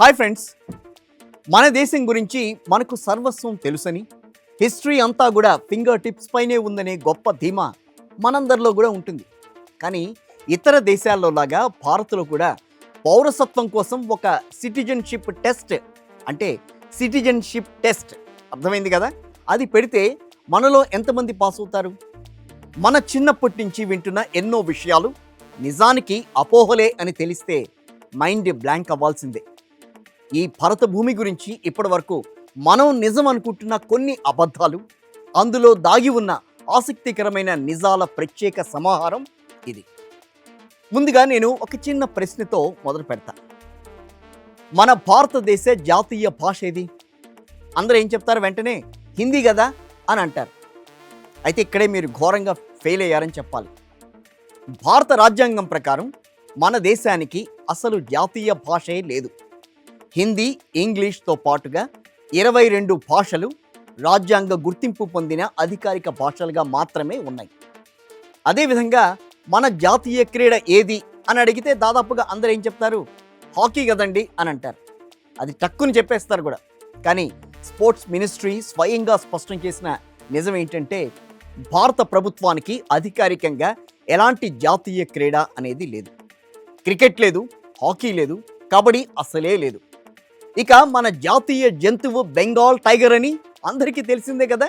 Hi friends, మన దేశం గురించి మనకు సర్వస్వం తెలుసని, హిస్టరీ అంతా కూడా ఫింగర్ టిప్స్ పైనే ఉందనే గొప్ప ధీమా మనందరిలో కూడా ఉంటుంది. కానీ ఇతర దేశాల్లో లాగా భారత్లో కూడా పౌరసత్వం కోసం ఒక సిటిజన్షిప్ టెస్ట్, అంటే సిటిజన్షిప్ టెస్ట్ అర్థమైంది కదా, అది పెడితే మనలో ఎంతమంది పాస్ అవుతారు? మన చిన్నప్పటి నుంచి వింటున్న ఎన్నో విషయాలు నిజానికి అపోహలే అని తెలిస్తే మైండ్ బ్లాంక్ అవ్వాల్సిందే. ఈ భరత భూమి గురించి ఇప్పటి వరకు మనం నిజం అనుకుంటున్న కొన్ని అబద్ధాలు, అందులో దాగి ఉన్న ఆసక్తికరమైన నిజాల ప్రత్యేక సమాహారం ఇది. ముందుగా నేను ఒక చిన్న ప్రశ్నతో మొదలు పెడతా. మన భారతదేశ జాతీయ భాష ఏది? అందరూ ఏం చెప్తారు? వెంటనే హిందీ కదా అని అంటారు. అయితే ఇక్కడే మీరు ఘోరంగా ఫెయిల్ అయ్యారని చెప్పాలి. భారత రాజ్యాంగం ప్రకారం మన దేశానికి అసలు జాతీయ భాషే లేదు. హిందీ, ఇంగ్లీష్తో పాటుగా 22 భాషలు రాజ్యాంగ గుర్తింపు పొందిన అధికారిక భాషలుగా మాత్రమే ఉన్నాయి. అదేవిధంగా మన జాతీయ క్రీడ ఏది అని అడిగితే దాదాపుగా అందరూ ఏం చెప్తారు? హాకీ కదండి అని అంటారు. అది టక్కుని చెప్పేస్తారు కూడా. కానీ స్పోర్ట్స్ మినిస్ట్రీ స్వయంగా స్పష్టం చేసిన నిజం ఏంటంటే, భారత ప్రభుత్వానికి అధికారికంగా ఎలాంటి జాతీయ క్రీడ అనేది లేదు. క్రికెట్ లేదు, హాకీ లేదు, కబడ్డీ అసలే లేదు. ఇక మన జాతీయ జంతువు బెంగాల్ టైగర్ అని అందరికీ తెలిసిందే కదా.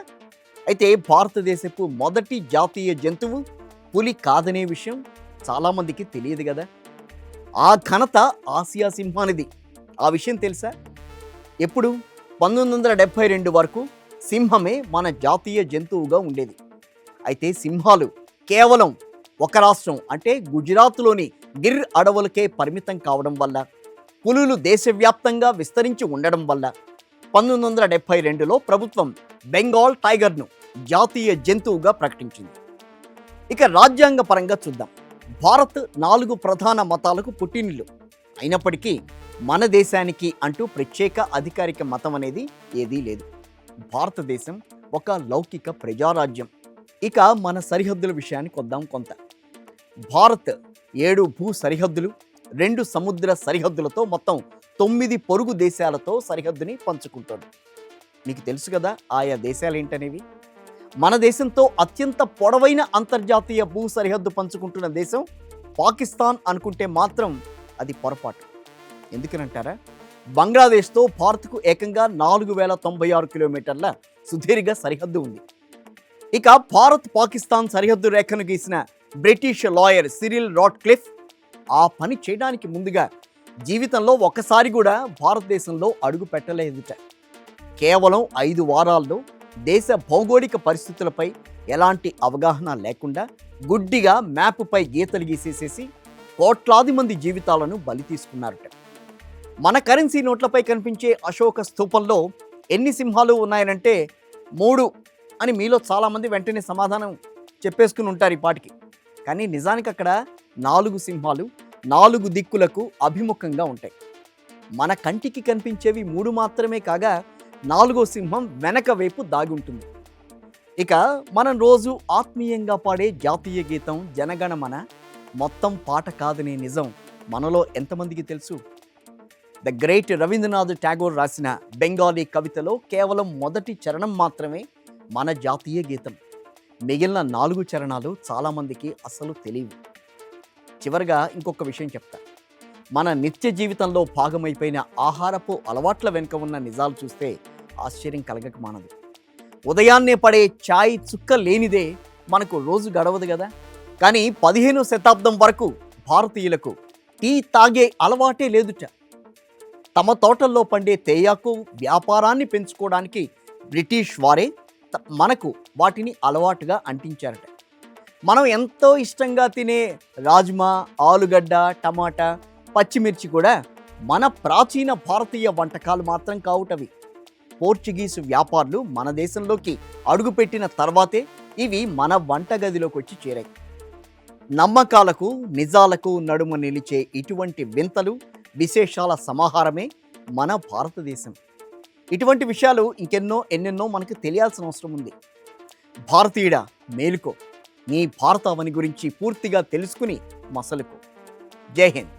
అయితే భారతదేశపు మొదటి జాతీయ జంతువు పులి కాదనే విషయం చాలామందికి తెలియదు కదా. ఆ ఘనత ఆసియా సింహానిది. ఆ విషయం తెలుసా? ఎప్పుడు? 1972 వరకు సింహమే మన జాతీయ జంతువుగా ఉండేది. అయితే సింహాలు కేవలం ఒక రాష్ట్రం, అంటే గుజరాత్లోని గిర్ అడవులకే పరిమితం కావడం వల్ల, పులులు దేశవ్యాప్తంగా విస్తరించి ఉండడం వల్ల 1972లో ప్రభుత్వం బెంగాల్ టైగర్ను జాతీయ జంతువుగా ప్రకటించింది. ఇక రాజ్యాంగ పరంగా చూద్దాం. భారత్ 4 ప్రధాన మతాలకు పుట్టినిల్లు అయినప్పటికీ మన దేశానికి అంటూ ప్రత్యేక అధికారిక మతం అనేది ఏదీ లేదు. భారతదేశం ఒక లౌకిక ప్రజారాజ్యం. ఇక మన సరిహద్దుల విషయానికి వద్దాం కొంత. భారత్ 7 భూ సరిహద్దులు, 2 సముద్ర సరిహద్దులతో మొత్తం 9 పొరుగు దేశాలతో సరిహద్దుని పంచుకుంటుంది. మీకు తెలుసు కదా ఆయా దేశాలు ఏంటనేవి. మన దేశంతో అత్యంత పొడవైన అంతర్జాతీయ భూ సరిహద్దు పంచుకుంటున్న దేశం పాకిస్తాన్ అనుకుంటే మాత్రం అది పొరపాటు. ఎందుకనంటారా? బంగ్లాదేశ్తో భారత్కు ఏకంగా 4096 కిలోమీటర్ల సుదీర్ఘ సరిహద్దు ఉంది. ఇక భారత్ పాకిస్తాన్ సరిహద్దు రేఖను గీసిన బ్రిటిష్ లాయర్ సిరిల్ రాట్క్లిఫ్ ఆ పని చేయడానికి ముందుగా జీవితంలో ఒకసారి కూడా భారతదేశంలో అడుగు పెట్టలేదుట. కేవలం 5 వారాల్లో దేశ భౌగోళిక పరిస్థితులపై ఎలాంటి అవగాహన లేకుండా గుడ్డిగా మ్యాప్పై గీతలు గీసేసేసి కోట్లాది మంది జీవితాలను బలి తీసుకున్నారట. మన కరెన్సీ నోట్లపై కనిపించే అశోక స్తూపంలో ఎన్ని సింహాలు ఉన్నాయనంటే 3 అని మీలో చాలామంది వెంటనే సమాధానం చెప్పేసుకుని ఉంటారు ఈ పాటికి. కానీ నిజానికి అక్కడ 4 సింహాలు 4 దిక్కులకు అభిముఖంగా ఉంటాయి. మన కంటికి కనిపించేవి 3 మాత్రమే కాగా 4వ సింహం వెనక వైపు దాగి ఉంటుంది. ఇక మనం రోజు ఆత్మీయంగా పాడే జాతీయ గీతం జనగణమన మొత్తం పాట కాదనే నిజం మనలో ఎంతమందికి తెలుసు? ద గ్రేట్ రవీంద్రనాథ్ ఠాగూర్ రాసిన బెంగాలీ కవితలో కేవలం మొదటి చరణం మాత్రమే మన జాతీయ గీతం. మిగిలిన 4 చరణాలు చాలామందికి అసలు తెలియవు. చివరిగా ఇంకొక విషయం చెప్తా. మన నిత్య జీవితంలో భాగమైపోయిన ఆహారపు అలవాట్ల వెనుక ఉన్న నిజాలు చూస్తే ఆశ్చర్యం కలగక మానదు. ఉదయాన్నే పడే ఛాయ్ చుక్క లేనిదే మనకు రోజు గడవదు కదా. కానీ 15వ శతాబ్దం వరకు భారతీయులకు టీ తాగే అలవాటే లేదుట. తమ తోటల్లో పండే తేయాకు వ్యాపారాన్ని పెంచుకోవడానికి బ్రిటిష్ వారే మనకు వాటిని అలవాటుగా అంటించారట. మనం ఎంతో ఇష్టంగా తినే రాజ్మా, ఆలుగడ్డ, టమాటా, పచ్చిమిర్చి కూడా మన ప్రాచీన భారతీయ వంటకాలు మాత్రం కావుటవి. పోర్చుగీసు వ్యాపారులు మన దేశంలోకి అడుగుపెట్టిన తర్వాతే ఇవి మన వంటగదిలోకి వచ్చి చేరాయి. నమ్మకాలకు నిజాలకు నడుమ నిలిచే ఇటువంటి వింతలు, విశేషాల సమాహారమే మన భారతదేశం. ఇటువంటి విషయాలు ఎన్నెన్నో మనకు తెలియాల్సిన అవసరం ఉంది. భారతీయుడా, మేలుకో. నీ భారతావని గురించి పూర్తిగా తెలుసుకుని మసలుకో. జై హింద్.